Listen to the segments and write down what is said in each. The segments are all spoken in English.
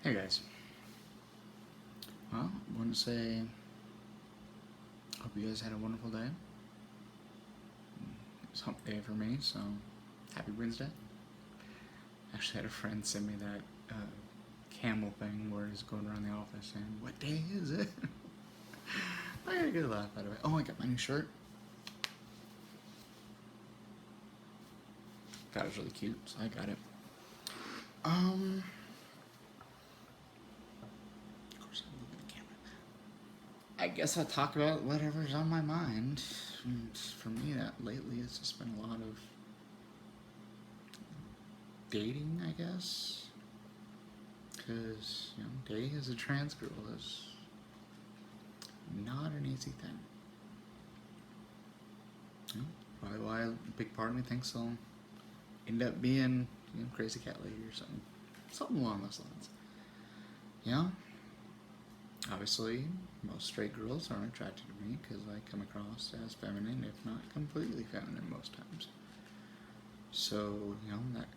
Hey guys. Well, I want to say, hope you guys had a wonderful day. It's hump day for me, so happy Wednesday. Actually, had a friend send me that camel thing where he's going around the office saying, "What day is it?" I got a good laugh out of it. Oh, I got my new shirt. That was really cute, so I got it. Of course, I'm looking at the camera. I guess I'll talk about whatever's on my mind. And for me, that lately it's just been a lot of dating, I guess. Because, dating as a trans girl is not an easy thing. Probably why a big part of me thinks I'll end up being, crazy cat lady or something. Something along those lines. Yeah. Obviously, most straight girls aren't attracted to me because I come across as feminine, if not completely feminine most times. So, that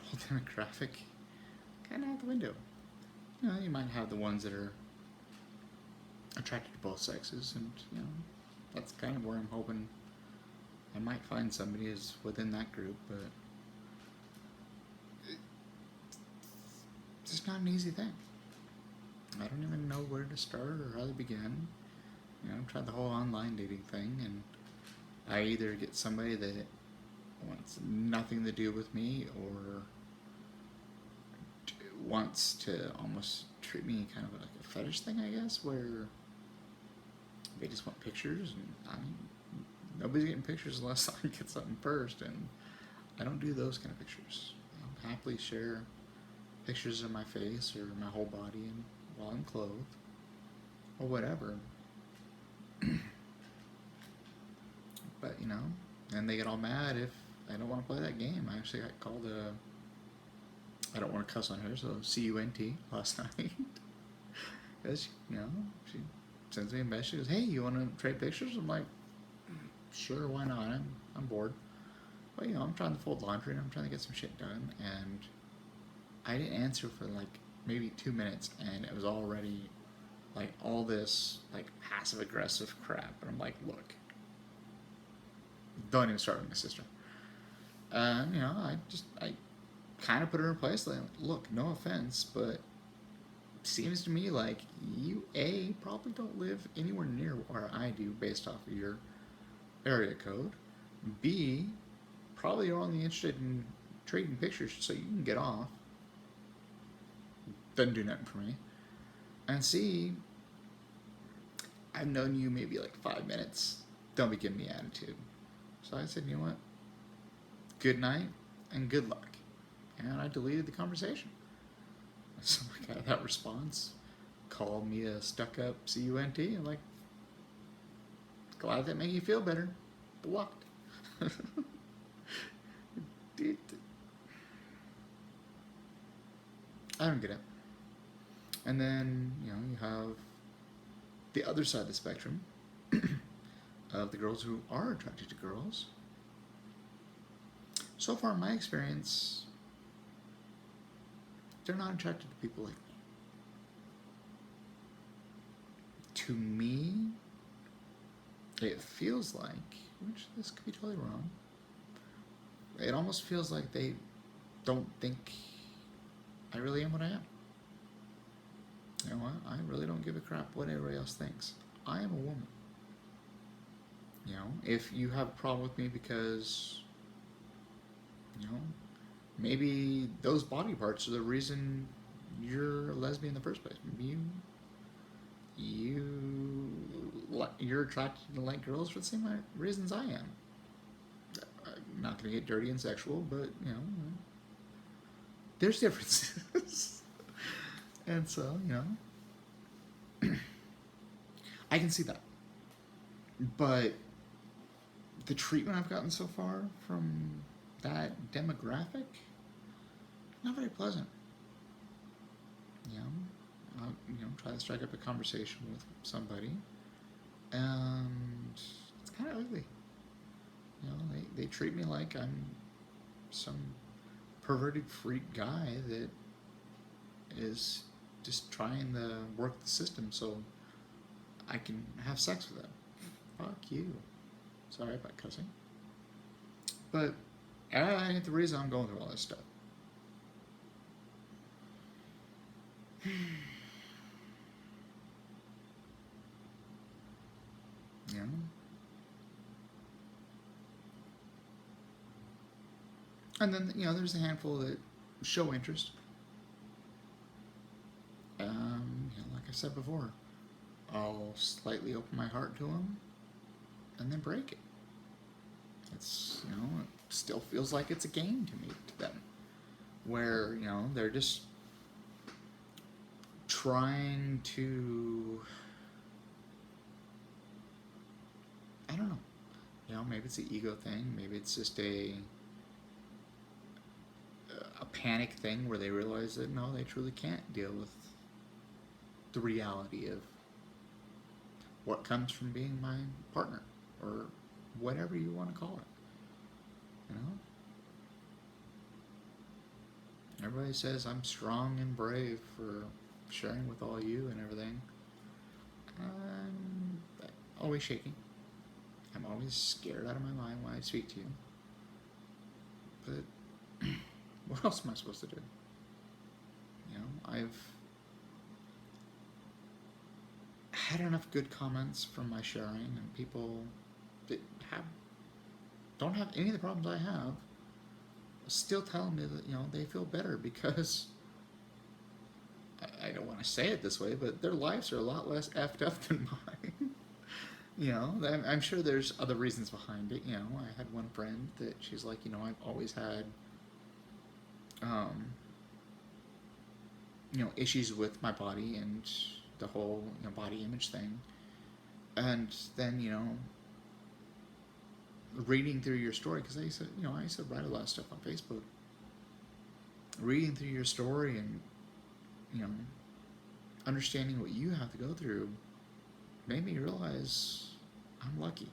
whole demographic kind of out the window. You might have the ones that are attracted to both sexes, and that's kind of where I'm hoping I might find somebody is within that group, but it's just not an easy thing. I don't even know where to start or how to begin. I've tried the whole online dating thing, and I either get somebody that wants nothing to do with me or wants to almost treat me kind of like a fetish thing, I guess, where they just want pictures, and nobody's getting pictures unless I get something first, and I don't do those kind of pictures. I'll happily share pictures of my face or my whole body and while I'm clothed or whatever. But and they get all mad if I don't want to play that game. I actually got called I don't want to cuss on her, so CUNT last night. Because she sends me a message. She goes, "Hey, you want to trade pictures?" I'm like, "Sure, why not? I'm bored." But I'm trying to fold laundry and I'm trying to get some shit done, and I didn't answer for like maybe 2 minutes, and it was already like all this like passive aggressive crap, and I'm like, "Look, don't even start with my sister." And I kind of put her in place. Like, look, no offense, but seems to me like you probably don't live anywhere near where I do based off of your area code. B, probably you're only interested in trading pictures so you can get off. Doesn't do nothing for me. And C, I've known you maybe like 5 minutes. Don't be giving me attitude. So I said, you know what? Good night and good luck. And I deleted the conversation. So I got that response. Called me a stuck-up CUNT. I'm like, glad that made you feel better. Blocked. I don't get it. And then, you have the other side of the spectrum of the girls who are attracted to girls. So far, in my experience, they're not attracted to people like me. To me, it feels like, which this could be totally wrong, it almost feels like they don't think I really am what I am. You know what? I really don't give a crap what everybody else thinks. I am a woman. If you have a problem with me because, maybe those body parts are the reason you're a lesbian in the first place. Maybe you're attracted to like girls for the same reasons I am. I'm not gonna get dirty and sexual, but there's differences, and so I can see that. But the treatment I've gotten so far from that demographic, not very pleasant. I'll try to strike up a conversation with somebody, and it's kind of ugly. They treat me like I'm some perverted freak guy that is just trying to work the system so I can have sex with them. Fuck you. Sorry about cussing. But that ain't the reason I'm going through all this stuff. You know? And then, there's a handful that show interest. Like I said before, I'll slightly open my heart to them and then break it. It's, it still feels like it's a game to me, to them. Where, they're just trying to, I don't know. Maybe it's an ego thing. Maybe it's just a panic thing where they realize that no, they truly can't deal with the reality of what comes from being my partner, or whatever you want to call it. Everybody says I'm strong and brave for sharing with all you and everything. I'm always shaking. I'm always scared out of my mind when I speak to you. But what else am I supposed to do? I've had enough good comments from my sharing, and people that don't have any of the problems I have still telling me that they feel better because I don't want to say it this way, but their lives are a lot less effed up than mine. I'm sure there's other reasons behind it. I had one friend that she's like, I've always had issues with my body and the whole body image thing. And then reading through your story, because I used to write a lot of stuff on Facebook. Reading through your story and understanding what you have to go through made me realize I'm lucky.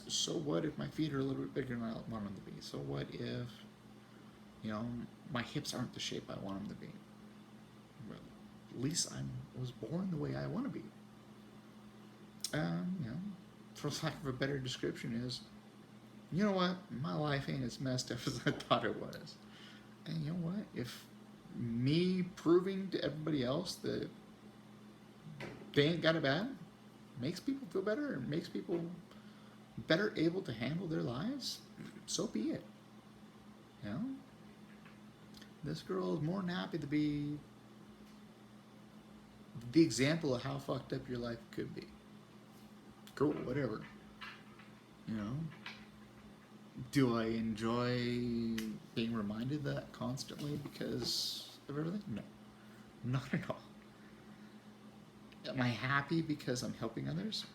So what if my feet are a little bit bigger than I want them to be? So what if my hips aren't the shape I want them to be? Well, at least I was born the way I want to be. For lack of a better description is, you know what? My life ain't as messed up as I thought it was. And you know what? If me proving to everybody else that they ain't got it bad makes people feel better and makes people better able to handle their lives, so be it. This girl is more than happy to be the example of how fucked up your life could be. Cool, whatever. Do I enjoy being reminded of that constantly because of everything? No, not at all. Am I happy because I'm helping others?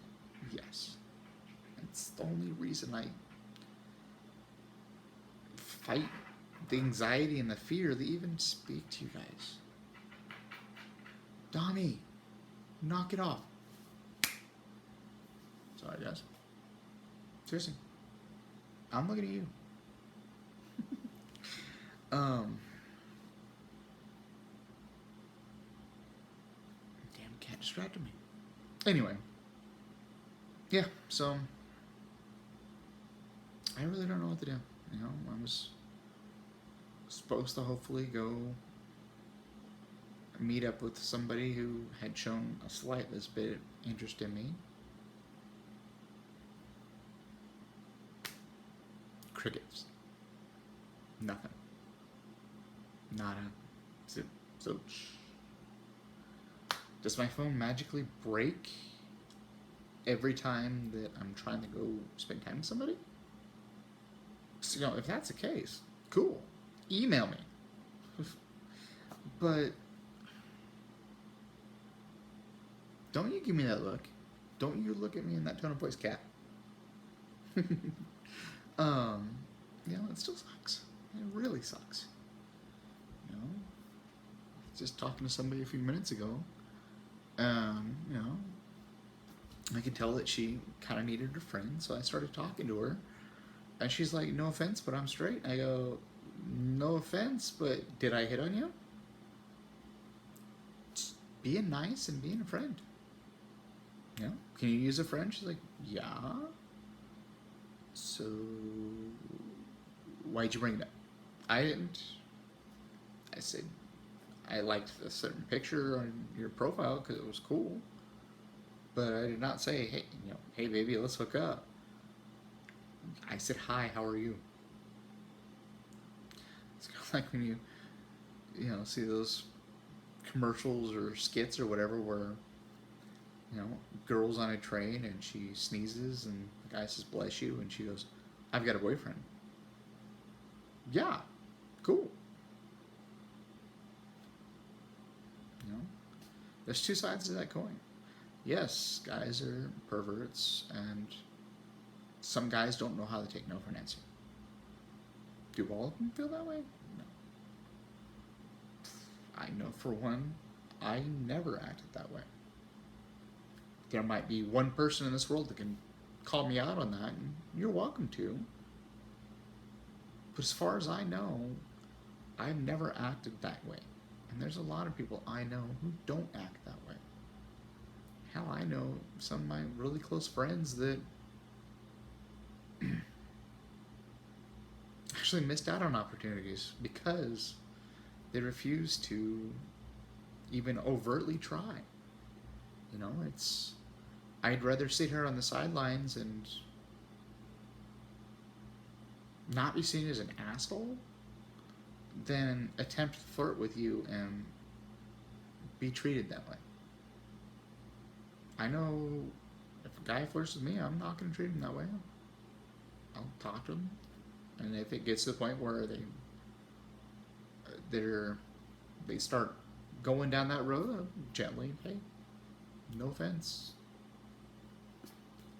Yes. It's the only reason I fight the anxiety and the fear to even speak to you guys. Donnie, knock it off. Sorry, guys. Seriously. I'm looking at you. Damn, cat distracted me. Anyway. Yeah, so I really don't know what to do. I was supposed to hopefully go meet up with somebody who had shown a slightest bit of interest in me. Crickets. Nothing. Nada. Zip. Zilch. Does my phone magically break every time that I'm trying to go spend time with somebody? So, if that's the case, cool. Email me. But don't you give me that look. Don't you look at me in that tone of voice, cat. It still sucks. It really sucks. Just talking to somebody a few minutes ago, I could tell that she kind of needed a friend, so I started talking to her. And she's like, no offense, but I'm straight. I go, no offense, but did I hit on you? being nice and being a friend. You know, can you use a friend? She's like, yeah. So, why'd you bring it up? I didn't. I said, I liked a certain picture on your profile because it was cool. But I did not say, hey, hey baby, let's hook up. I said, hi, how are you? It's kind of like when you see those commercials or skits or whatever where, girl's on a train and she sneezes and the guy says, bless you, and she goes, I've got a boyfriend. Yeah, cool. There's two sides to that coin. Yes, guys are perverts, and some guys don't know how to take no for an answer. Do all of them feel that way? No. I know for one, I never acted that way. There might be one person in this world that can call me out on that, and you're welcome to. But as far as I know, I've never acted that way. And there's a lot of people I know who don't act that way. Hell, I know some of my really close friends that actually missed out on opportunities because they refused to even overtly try. I'd rather sit here on the sidelines and not be seen as an asshole than attempt to flirt with you and be treated that way. I know if a guy flirts with me, I'm not going to treat him that way. I'll talk to him, and if it gets to the point where they start going down that road, I'll gently, hey, no offense,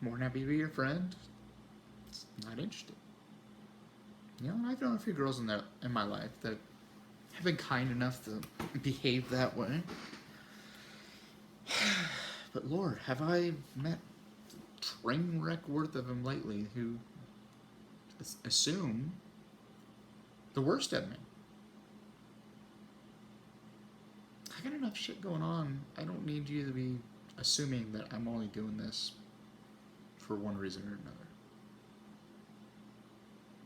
more than happy to be your friend. It's not interested. I've known a few girls in my life that have been kind enough to behave that way. But Lord, have I met train wreck worth of them lately who assume the worst of me. I got enough shit going on. I don't need you to be assuming that I'm only doing this for one reason or another.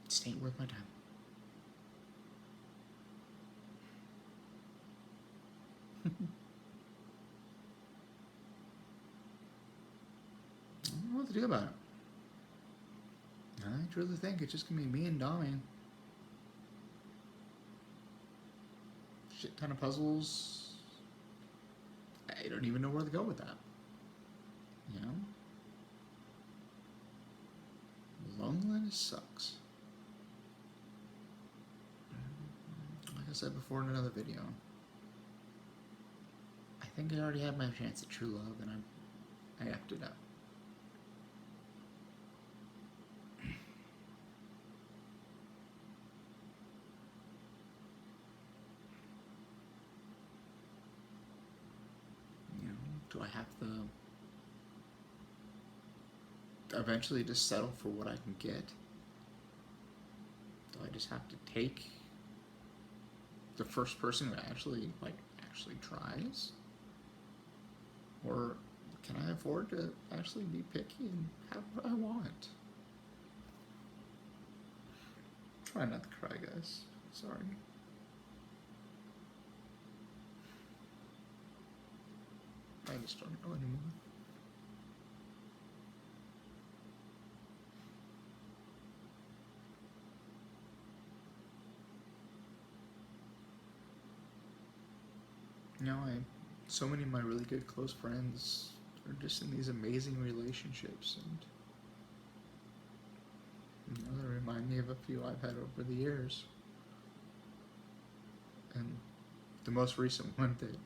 It just ain't worth my time. I don't know what to do about it. I truly think it's just gonna be me and Dami. Shit ton of puzzles. I don't even know where to go with that. Loneliness sucks. Like I said before in another video, I think I already had my chance at true love and I effed it up. Do I have to eventually just settle for what I can get? Do I just have to take the first person who actually tries? Or can I afford to actually be picky and have what I want? Try not to cry, guys. Sorry. I just don't know anymore. So many of my really good close friends are just in these amazing relationships, and they remind me of a few I've had over the years. And the most recent one that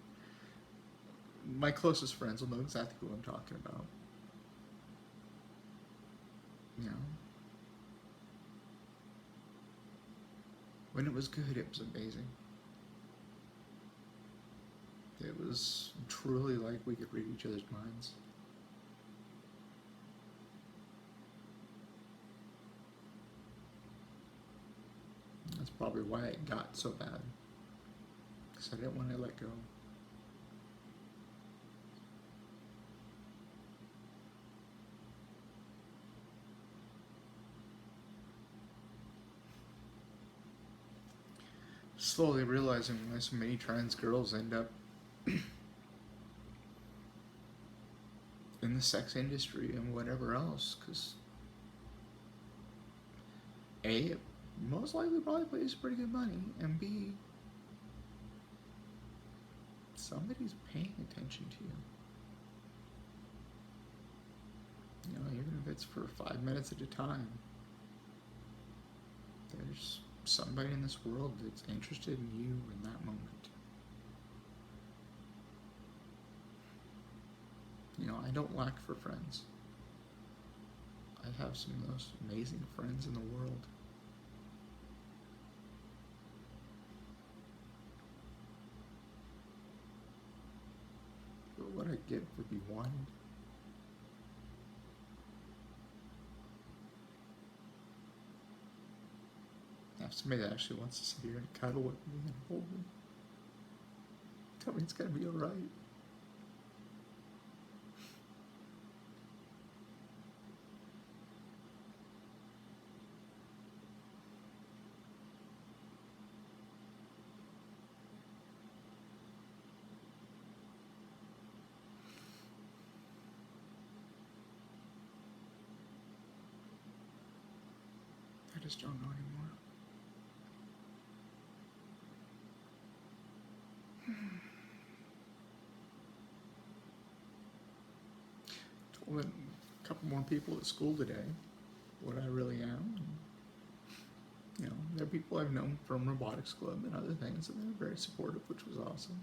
my closest friends will know exactly who I'm talking about. When it was good, it was amazing. It was truly like we could read each other's minds. That's probably why it got so bad. Because I didn't want to let go. slowly realizing why so many trans girls end up in the sex industry and whatever else, because A, it most likely probably pays pretty good money, and B, somebody's paying attention to you. You know, even if it's for 5 minutes at a time, there's somebody in this world that's interested in you in that moment. You know, I don't lack for friends. I have some of the most amazing friends in the world. But what I get for be wanted. I have somebody that actually wants to sit here and cuddle with me and hold me. Tell me it's gonna be alright. I just don't know anymore. Told a couple more people at school today what I really am. You know, there are people I've known from robotics club and other things, and they're very supportive, which was awesome.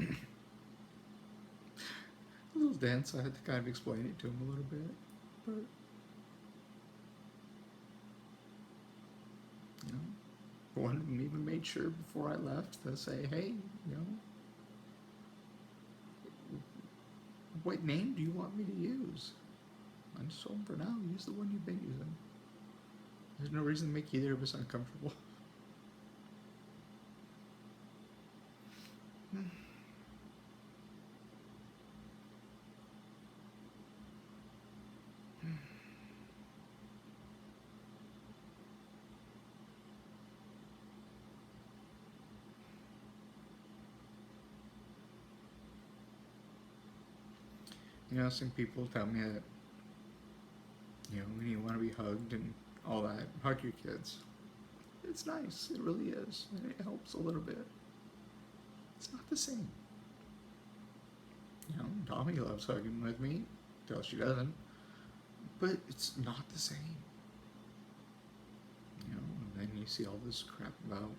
A little dense, I had to kind of explain it to them a little bit, but you know, one of them even made sure before I left to say, hey, you know, what name do you want me to use? I just told him for now, use the one you've been using. There's no reason to make either of us uncomfortable. You know, some people tell me that, you know, when you want to be hugged and all that, hug your kids. It's nice, it really is, and it helps a little bit. It's not the same. You know, Tommy loves hugging with me, till she doesn't, but it's not the same. You know, and then you see all this crap about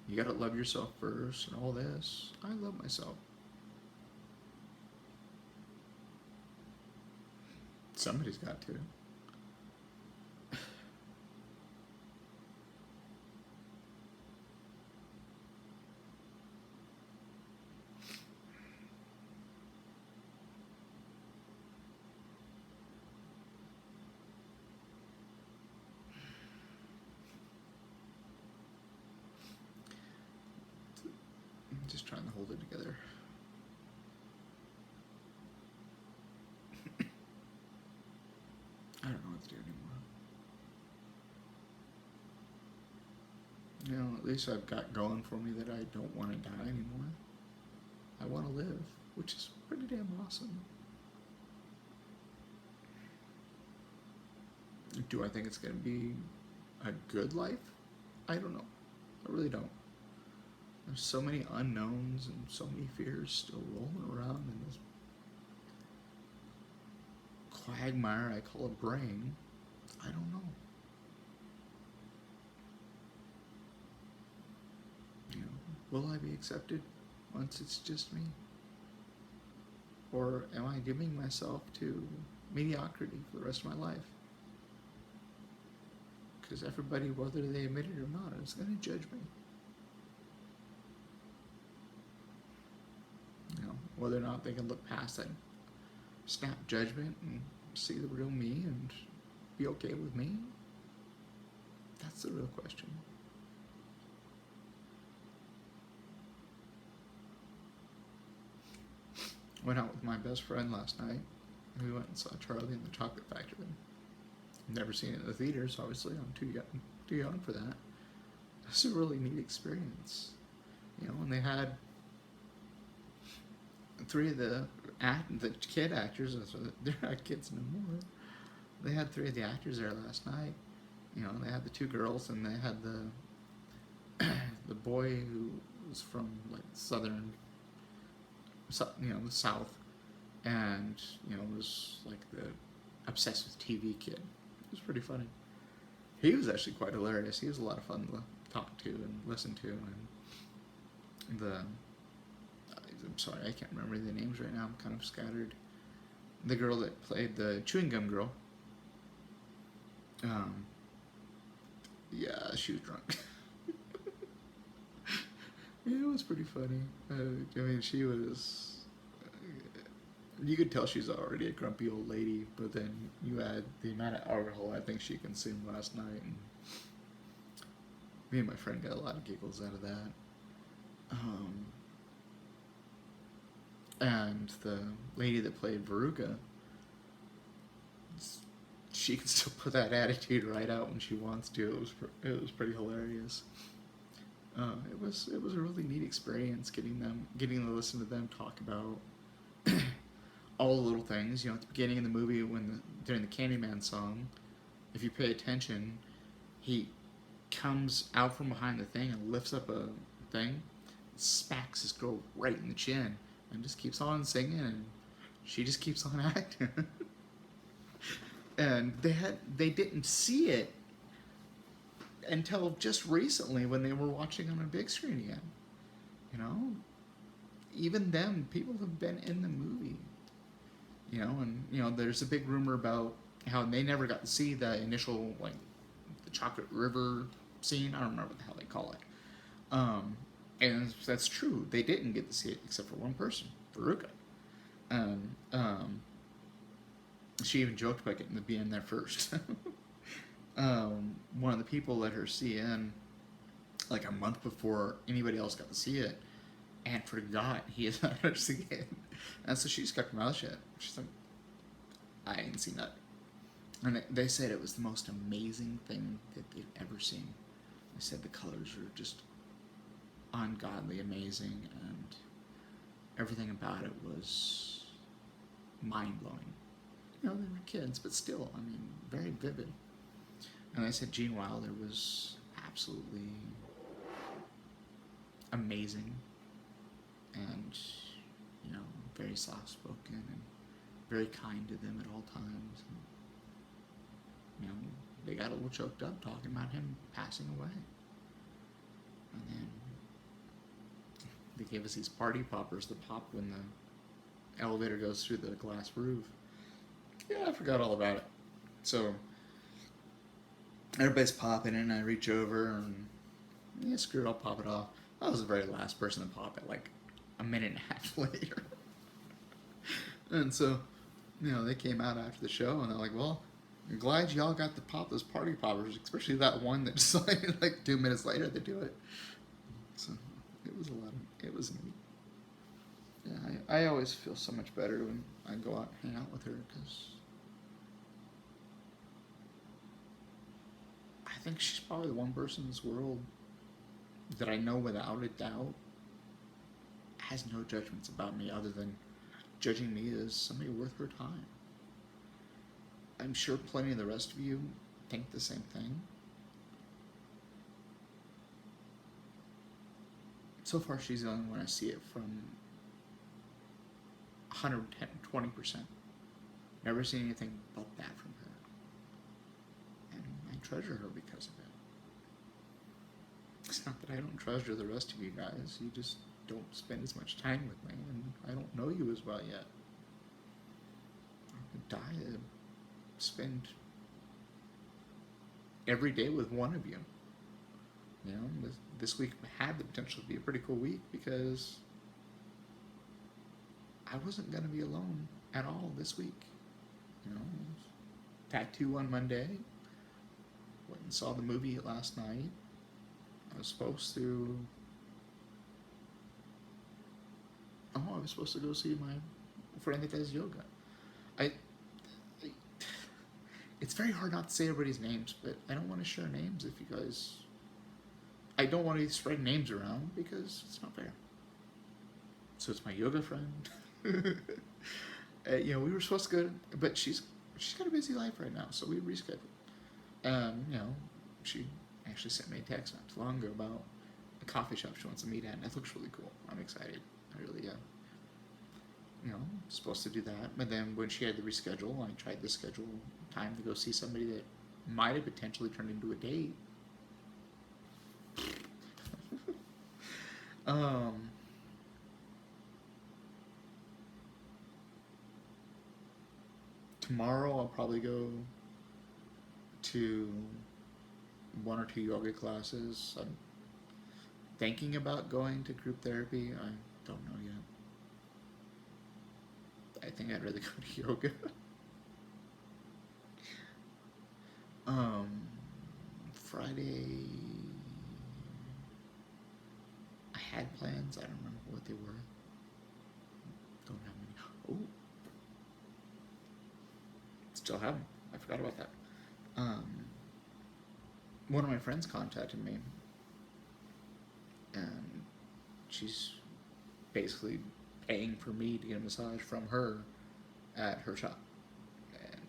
you gotta love yourself first and all this. I love myself. Somebody's got to. I'm just trying to hold it together. I don't know what to do anymore. You know, at least I've got going for me that I don't want to die anymore. I want to live, which is pretty damn awesome. Do I think it's going to be a good life? I don't know. I really don't. There's so many unknowns and so many fears still rolling around in this quagmire I call a brain. I don't know. You know, will I be accepted once it's just me? Or am I giving myself to mediocrity for the rest of my life? Because everybody, whether they admit it or not, is going to judge me. You know, whether or not they can look past that snap judgment and see the real me and be okay with me. That's the real question. Went out with my best friend last night. We went and saw Charlie and the Chocolate Factory. Never seen it in the theaters, obviously. I'm too young for that. was a really neat experience. You know, and they had three of the kid actors. They're not kids no more. They had three of the actors there last night. You know, they had the two girls, and they had the boy who was from like southern, the South, and was like the obsessed with TV kid. It was pretty funny. He was actually quite hilarious. He was a lot of fun to talk to and listen to, and I'm sorry, I can't remember the names right now. I'm kind of scattered. The girl that played the chewing gum girl. Yeah, she was drunk. It was pretty funny. I mean, she was. You could tell she's already a grumpy old lady, but then you add the amount of alcohol I think she consumed last night, and me and my friend got a lot of giggles out of that. And the lady that played Veruca, she can still put that attitude right out when she wants to. It was pretty hilarious. It was a really neat experience getting to listen to them talk about all the little things. At the beginning of the movie, during the Candyman song, if you pay attention, he comes out from behind the thing and lifts up a thing, smacks this girl right in the chin, and just keeps on singing, and she just keeps on acting. And they didn't see it until just recently when they were watching on a big screen again. Even then, people have been in the movie. And there's a big rumor about how they never got to see the initial, like, the Chocolate River scene. I don't remember what the hell they call it. And that's true. They didn't get to see it except for one person, Veruca. She even joked about getting to be in there first. One of the people let her see in like a month before anybody else got to see it, and forgot he had let her see it. And so she just kept her mouth shut. She's like, I ain't seen that. And they said it was the most amazing thing that they've ever seen. They said the colors were just ungodly amazing, and everything about it was mind-blowing. They were kids, but still, I mean, very vivid. And I said Gene Wilder was absolutely amazing, and very soft-spoken and very kind to them at all times. And, they got a little choked up talking about him passing away. And then they gave us these party poppers to pop when the elevator goes through the glass roof. Yeah, I forgot all about it. So everybody's popping it, and I reach over and, yeah, screw it, I'll pop it off. I was the very last person to pop it, like a minute and a half later. And so, they came out after the show, and they're like, well, I'm glad y'all got to pop those party poppers, especially that one that just like 2 minutes later they do it. So it was neat. Yeah, I always feel so much better when I go out and hang out with her, because I think she's probably the one person in this world that I know without a doubt has no judgments about me other than judging me as somebody worth her time. I'm sure plenty of the rest of you think the same thing. So far, she's the only one I see it from 120%. Never seen anything but that from her. And I treasure her because of it. It's not that I don't treasure the rest of you guys. You just don't spend as much time with me, and I don't know you as well yet. I would die to spend every day with one of you. This week had the potential to be a pretty cool week because I wasn't going to be alone at all this week. Tattoo on Monday. Went and saw the movie last night. I was supposed to go see my friend that does yoga. It's very hard not to say everybody's names, but I don't want to share names if you guys I don't want to spread names around because it's not fair. So it's my yoga friend. We were supposed to go, but she's got a busy life right now, so we rescheduled. She actually sent me a text not too long ago about a coffee shop she wants to meet at, and that looks really cool. I'm excited. I really am. Supposed to do that. But then when she had to reschedule, I tried to schedule time to go see somebody that might have potentially turned into a date. um, Tomorrow I'll probably go to one or two yoga classes. I'm thinking about going to group therapy. I don't know yet. I think I'd rather go to yoga. Friday, I had plans. I don't remember what they were. Don't have many. Oh, still have them. I forgot about that. One of my friends contacted me, and she's basically paying for me to get a massage from her at her shop. And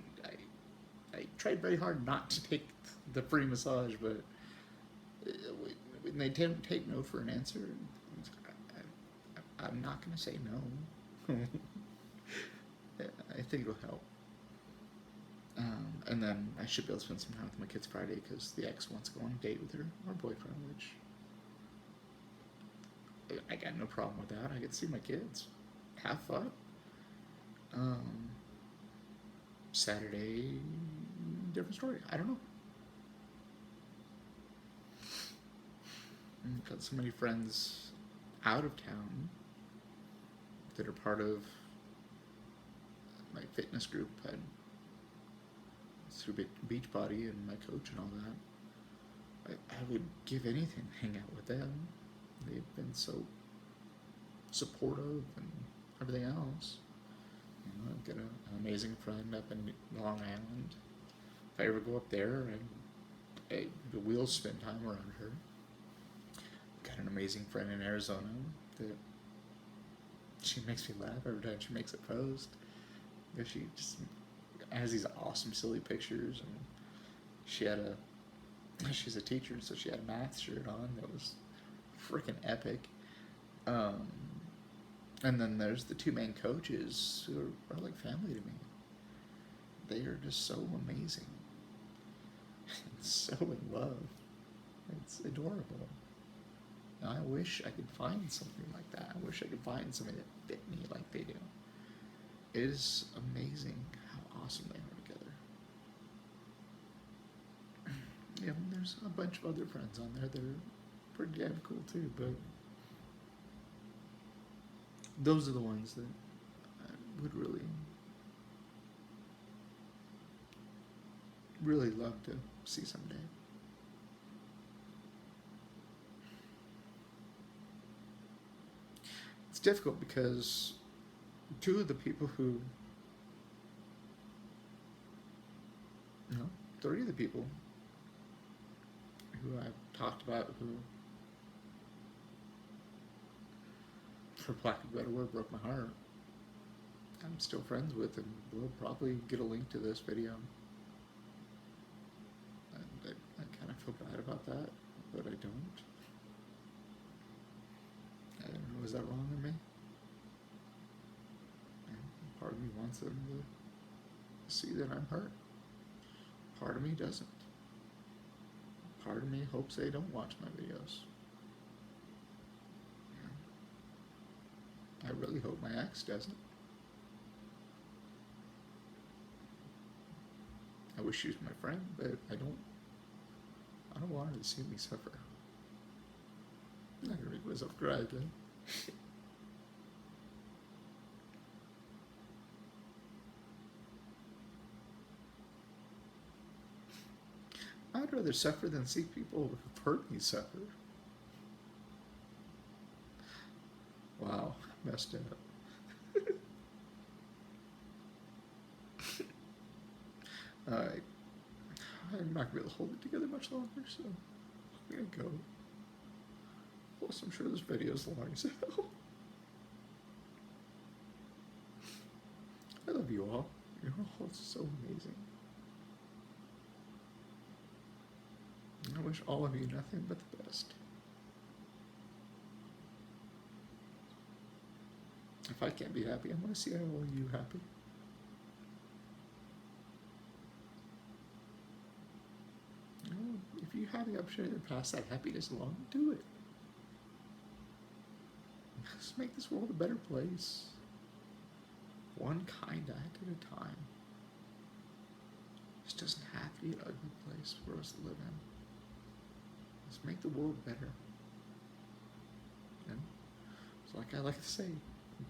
I tried very hard not to take the free massage, but when they take no for an answer, I'm not going to say no. I think it'll help. And then I should be able to spend some time with my kids Friday because the ex wants to go on a date with her boyfriend, which I got no problem with that. I get to see my kids, have fun. Saturday, different story. I don't know. I've got so many friends out of town that are part of my fitness group and through Beachbody and my coach and all that. I would give anything to hang out with them. They've been so supportive and everything else. I've got an amazing friend up in Long Island. If I ever go up there, I will spend time around her. Got an amazing friend in Arizona that she makes me laugh every time she makes a post. She just has these awesome, silly pictures, and she's a teacher, so she had a math shirt on that was freaking epic. And then there's the two main coaches who are like family to me. They are just so amazing. So in love. It's adorable. I wish I could find something like that. I wish I could find somebody that fit me like they do. It is amazing how awesome they are together. There's a bunch of other friends on there that are pretty damn cool too, but those are the ones that I would really, really love to see someday. It's difficult because two of the people who, three of the people who I've talked about who, for lack of a better word, broke my heart, I'm still friends with, and we'll probably get a link to this video. And I kind of feel bad about that, but I don't. I don't know, is that wrong of me? And part of me wants them to see that I'm hurt. Part of me doesn't. Part of me hopes they don't watch my videos. I really hope my ex doesn't. I wish she was my friend, but I don't want her to see me suffer. I'm not gonna make myself cry again. I'd rather suffer than see people who've hurt me suffer. Wow, messed up. Alright. I'm not going to be able to hold it together much longer, so I'm going to go. Plus, I'm sure this video is long as hell. I love you all. You're all so amazing. I wish all of you nothing but the best. If I can't be happy, I want to see all of you happy. You know, if you have the opportunity to pass that happiness along, do it. Let's make this world a better place. One kind act at a time. This doesn't have to be an ugly place for us to live in. Let's make the world better. And so like I like to say,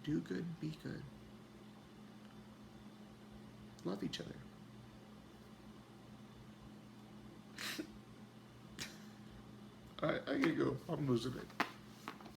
do good, be good. Love each other. Alright, I gotta go. I'm losing it.